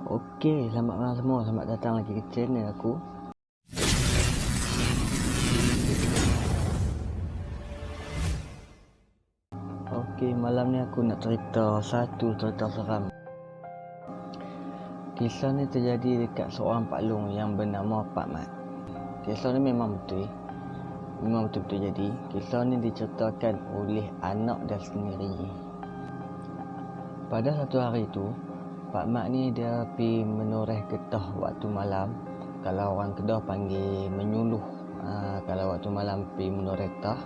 Okey, selamat malam semua. Selamat datang lagi ke channel aku. Okey, malam ni aku nak cerita satu cerita seram. Kisah ni terjadi dekat seorang Pak Long yang bernama Pak Mat. Kisah ni memang betul-betul jadi. Kisah ni diceritakan oleh anak dia sendiri. Pada satu hari tu, Pak Mat ni dia pergi menoreh getah waktu malam. Kalau orang Kedah panggil menyuluh. Kalau waktu malam pergi menoreh getah.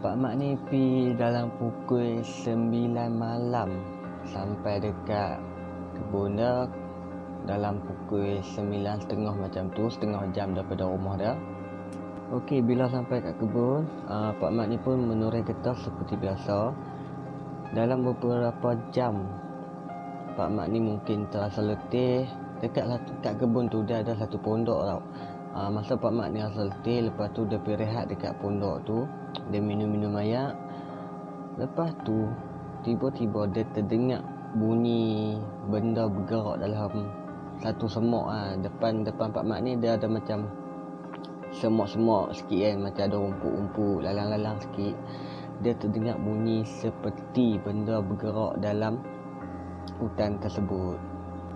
Pak Mat ni pergi dalam pukul 9 malam sampai dekat kebun dia dalam pukul 9.30 macam tu, setengah jam daripada rumah dia. Okey, bila sampai kat kebun, Pak Mat ni pun menoreh getah seperti biasa. Dalam beberapa jam, Pak Mat ni mungkin terasa letih. Dekat kebun tu dia ada satu pondok tau. Masa Pak Mat ni rasa letih, lepas tu dia pergi rehat dekat pondok tu. Dia minum-minum air. Lepas tu tiba-tiba dia terdengar bunyi benda bergerak dalam satu semok. Depan Pak Mat ni dia ada macam semok-semok sikit kan, macam ada rumput-rumput, lalang-lalang sikit. Dia terdengar bunyi seperti benda bergerak dalam hutan tersebut.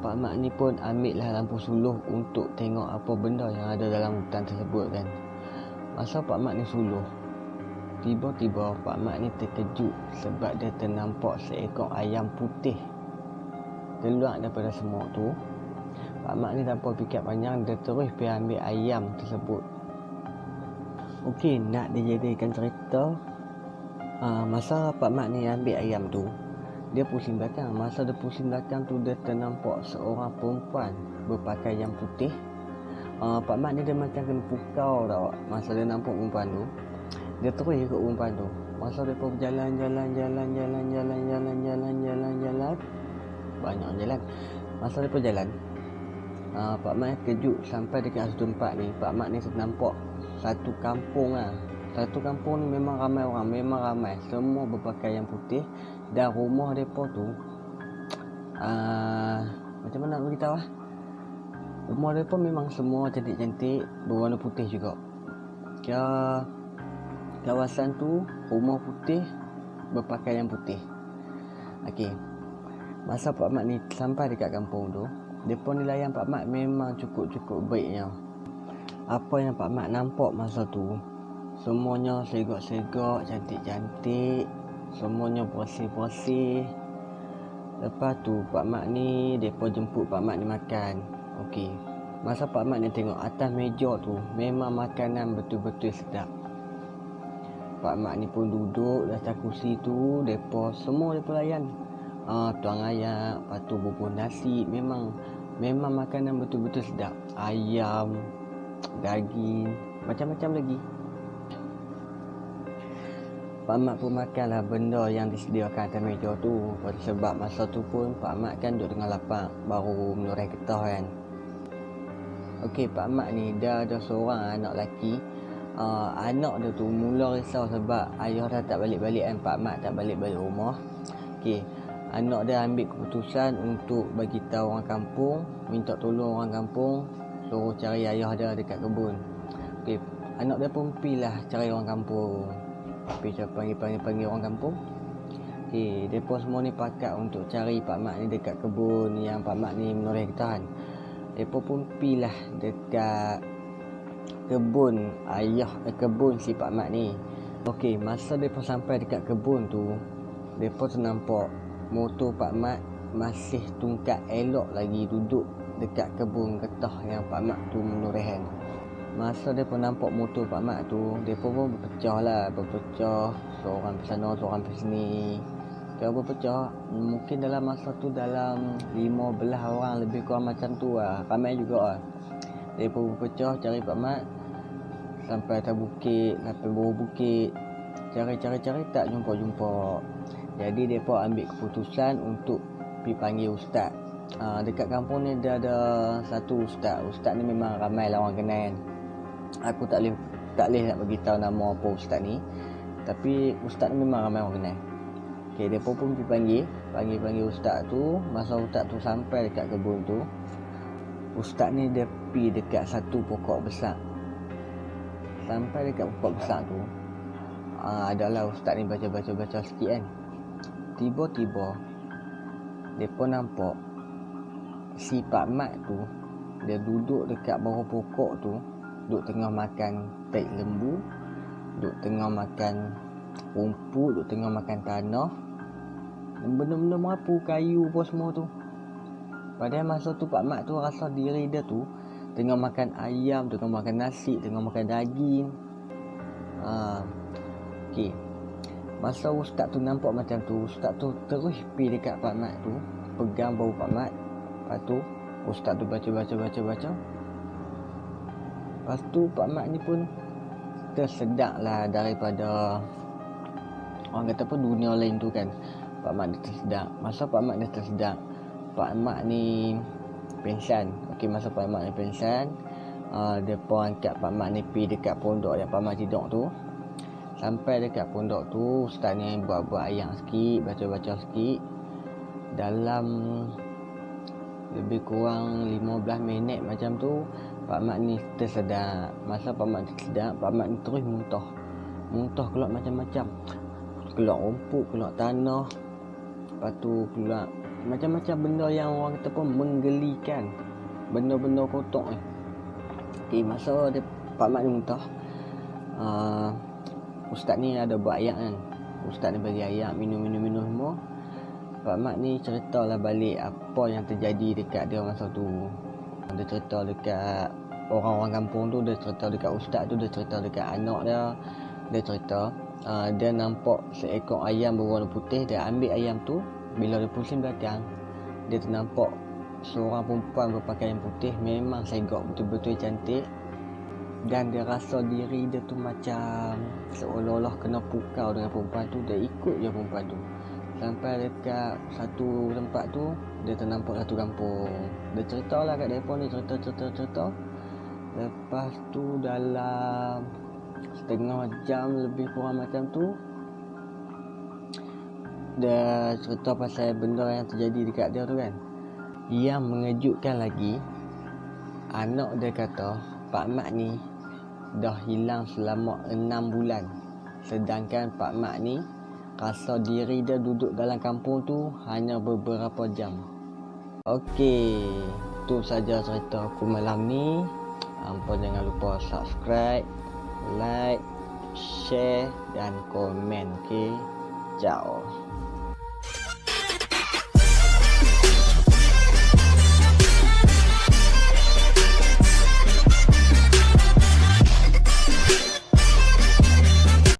Pak Mat ni pun ambil lah lampu suluh untuk tengok apa benda yang ada dalam hutan tersebut kan. Masa Pak Mat ni suluh, tiba-tiba Pak Mat ni terkejut sebab dia ternampak seekor ayam putih keluar daripada semut tu. Pak Mat ni tanpa fikir panjang, dia terus pergi ambil ayam tersebut. Okey, nak dijadikan cerita, masa Pak Mat ni ambil ayam tu, dia pusing belakang. Masa dia pusing belakang tu, dia ternampak seorang perempuan berpakaian putih. Pak Mat ni dia macam kena pukau tau. Masa dia nampak perempuan tu, dia terus ikut perempuan tu. Masa dia pun jalan, banyak jalan. Masa dia pun jalan, Pak Mat kejut sampai dekat satu tempat ni. Pak Mat ni nampak satu kampung lah. Satu kampung ni memang ramai orang, memang ramai. Semua berpakaian putih. Dan rumah mereka tu, macam mana nak beritahu lah. Rumah mereka memang semua cantik-cantik, berwarna putih juga. Kawasan tu, rumah putih, berpakaian putih. Okey, masa Pak Mat ni sampai dekat kampung tu, mereka ni layan Pak Mat memang cukup-cukup baiknya. Apa yang Pak Mat nampak masa tu, semuanya segak-segak, cantik-cantik, semuanya bersih-bersih. Lepas tu Pak Mat ni, mereka jemput Pak Mat ni makan. Okey, masa Pak Mat ni tengok atas meja tu, memang makanan betul-betul sedap. Pak Mat ni pun duduk atas kursi tu, semua mereka layan. Tuang ayam, lepas tu bubur nasi, memang makanan betul-betul sedap. Ayam, daging, macam-macam lagi. Pak Mat pun makanlah benda yang disediakan atas meja tu. Sebab masa tu pun Pak Mat kan duduk tengah lapang, baru menoreh getah kan. Okey, Pak Mat ni dia ada seorang anak lelaki. Anak dia tu mula risau sebab ayah dia tak balik-balik kan. Pak Mat tak balik-balik rumah. Okey, anak dia ambil keputusan untuk bagi tahu orang kampung, minta tolong orang kampung, suruh cari ayah dia dekat kebun. Okey, anak dia pun pergilah cari orang kampung. Pergi panggil orang kampung. Okey, depa semua ni pakat untuk cari Pak Mat ni dekat kebun yang Pak Mat ni menoreh getah kan. Depa pun pergilah dekat kebun kebun si Pak Mat ni. Okey, masa depa sampai dekat kebun tu, depa ternampak motor Pak Mat masih tungkat elok lagi duduk dekat kebun getah yang Pak Mat tu menoreh kan. Masa depa nampak motor Pak Mat tu, depa pun berpecah. Seorang ke sana, seorang ke sini. Kalau berpecah, mungkin dalam masa tu dalam 15 orang lebih kurang macam tu lah. Ramai juga lah. Depa berpecah cari Pak Mat sampai atas bukit, sampai bawah bukit. Cari tak jumpa. Jadi depa ambil keputusan untuk pergi panggil ustaz. Dekat kampung ni dia ada satu ustaz. Ustaz ni memang ramai lah orang kenal kan. Aku tak boleh nak bagi tahu nama apa ustaz ni. Tapi ustaz ni memang ramai orang kenal. Okey, depa pun pergi panggil ustaz tu. Masa ustaz tu sampai dekat kebun tu, ustaz ni dia pi dekat satu pokok besar. Sampai dekat pokok besar tu, adalah ustaz ni baca sikit kan. Tiba-tiba depa nampak si Pak Mat tu dia duduk dekat bawah pokok tu, duduk tengah makan taik lembu, duduk tengah makan rumput, duduk tengah makan tanah, benda-benda merapu, kayu apa semua tu. Padahal masa tu Pak Mat tu rasa diri dia tu tengah makan ayam, tengah makan nasi, tengah makan daging. Okey. Masa ustaz tu nampak macam tu, ustaz tu terus pergi dekat Pak Mat tu, pegang bau Pak Mat. Lepas tu ustaz tu baca. Lepas tu Pak Mat ni pun tersedak lah daripada orang kata apa, dunia lain tu kan. Pak Mat dia tersedak. Masa Pak Mat dia tersedak, Pak Mat ni pensan. Okey, masa Pak Mat ni pensan, depa angkat Pak Mat ni pergi dekat pondok yang Pak Mat tidur tu. Sampai dekat pondok tu, ustaz ni buat ayat sikit, baca sikit. Dalam lebih kurang 15 minit macam tu, Pak Mat ni tersedak. Masa Pak Mat tersedak, Pak Mat ni terus muntah keluar macam-macam. Keluar rumput, keluar tanah. Lepas tu keluar macam-macam benda yang orang kata pun menggelikan, benda-benda kotor ni. Okey, masa Pak Mat ni muntah, ustaz ni ada buat ayat kan. Ustaz ni bagi ayat, minum semua. Pak Mat ni ceritalah balik apa yang terjadi dekat dia masa tu. Dia cerita dekat orang-orang kampung tu, dia cerita dekat ustaz tu, dia cerita dekat anak dia. Dia cerita dia nampak seekor ayam berwarna putih. Dia ambil ayam tu, bila dia pusing belakang, dia ternampak seorang perempuan berpakaian putih, memang segak betul-betul cantik. Dan dia rasa diri dia tu macam seolah-olah kena pukau dengan perempuan tu. Dia ikut je perempuan tu. Sampai dekat satu tempat tu, dia ternampak satu kampung. Dia ceritalah kat mereka ni, cerita. Lepas tu dalam setengah jam lebih kurang macam tu, dia cerita pasal benda yang terjadi dekat dia tu kan. Yang mengejutkan lagi, anak dia kata Pak Mat ni dah hilang selama 6 bulan. Sedangkan Pak Mat ni rasa diri dia duduk dalam kampung tu hanya beberapa jam. Okey, itu saja cerita aku malam ni. Hampa jangan lupa subscribe, like, share dan komen. Okey, ciao.